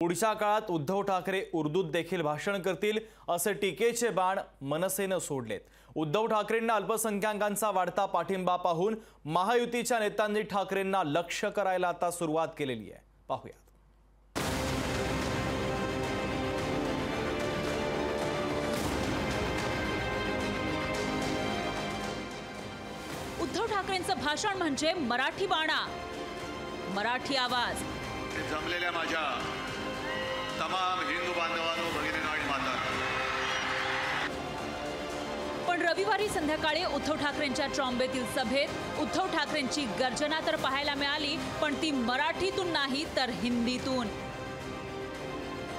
पुढच्या काळात उद्धव ठाकरे उर्दूत देखील भाषण करतील असे टीकेचे बाण मनसेने सोडलेत। उद्धव ठाकरेंना अल्पसंख्याकांचा वाढता पाठिंबा पाहून महायुतीच्या नेत्यांनी ठाकरेंना लक्ष्य करायला आता सुरुवात केलेली आहे। पाहूया। उद्धव ठाकरेंचं भाषण म्हणजे मराठी बाणा, मराठी आवाज। जमलेल्या माझ्या तमाम हिंदू बांधवांनो, भगिनींनो आणि मातांनो, पण रविवारी संध्याकाळी उद्धव ठाकरेंच्या ट्रॉम्बेतील सभेत उद्धव ठाकरेंची गर्जना तर पाहायला मिळाली, पण ती मराठीतून नाही तर हिंदीतून।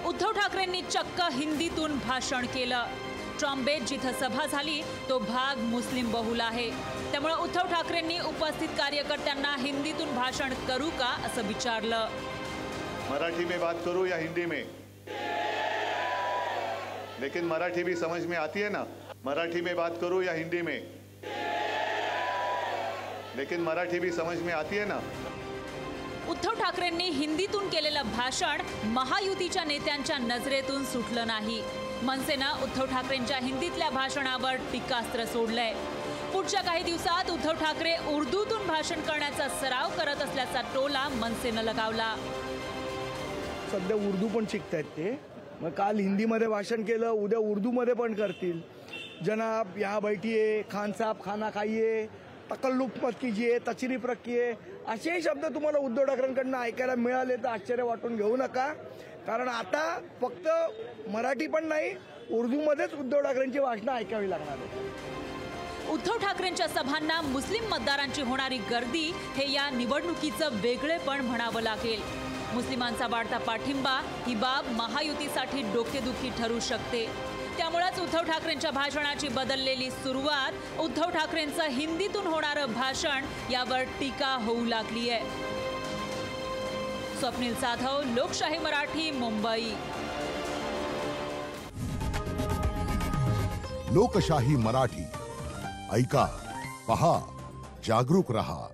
उद्धव ठाकरेंनी चक्क हिंदीतून भाषण केलं। ट्रॉम्बेत जिथं सभा झाली तो भाग मुस्लिम बहुल आहे, त्यामुळे उद्धव ठाकरेंनी उपस्थित कार्यकर्त्यांना हिंदीतून भाषण करू का असं विचारलं। मराठी में बात करूं या हिंदी में, लेकिन मराठी भी समझ में आती है ना। मराठी में बात करूं या हिंदी में, लेकिन मराठी भी समझ में आती है ना। उद्धव ठाकरेंनी हिंदीतून केलेलं भाषण महायुतीच्या नेत्यांच्या नजरेतून सुटलं नाही। मनसेनं उद्धव ठाकरेंच्या हिंदीतल्या भाषणावर टीकास्त्र सोडलंय। पुढच्या काही दिवसात उद्धव ठाकरे उर्दूतून भाषण करण्याचा सराव करत असल्याचा टोला मनसेनं लगावला। सध्या उर्दू पण शिकतायत ते, मग काल हिंदीमध्ये भाषण केलं, उद्या उर्दूमध्ये पण करतील। जनाब यहाँ बैठिए, खान साहब खाना खाइए, तकल्लुफ मत कीजिए, तशरीफ रखिए, असे शब्द तुम्हाला उद्धव ठाकरेंकडून ऐकायला मिळाले तर आश्चर्य वाटून घेऊ नका, कारण आता फक्त मराठी पण नाही उर्दूमध्येच उद्धव ठाकरेंची भाषणं ऐकावी लागणार आहेत। उद्धव ठाकरेंच्या सभांना मुस्लिम मतदारांची होणारी गर्दी हे या निवडणुकीचं वेगळेपण म्हणावं लागेल। मुस्लिमांचा वाढता पाठिंबा ही बाब महायुतीसाठी डोकेदुखी ठरू शकते, त्यामुळेच उद्धव ठाकरेंच्या भाषणाची बदललेली सुरुवात, उद्धव ठाकरेंचं हिंदीतून होणारं भाषण यावर टीका होऊ लागली आहे। स्वप्नील जाधव, लोकशाही मराठी, मुंबई। लोकशाही मराठी ऐका, पहा, जागरूक रहा।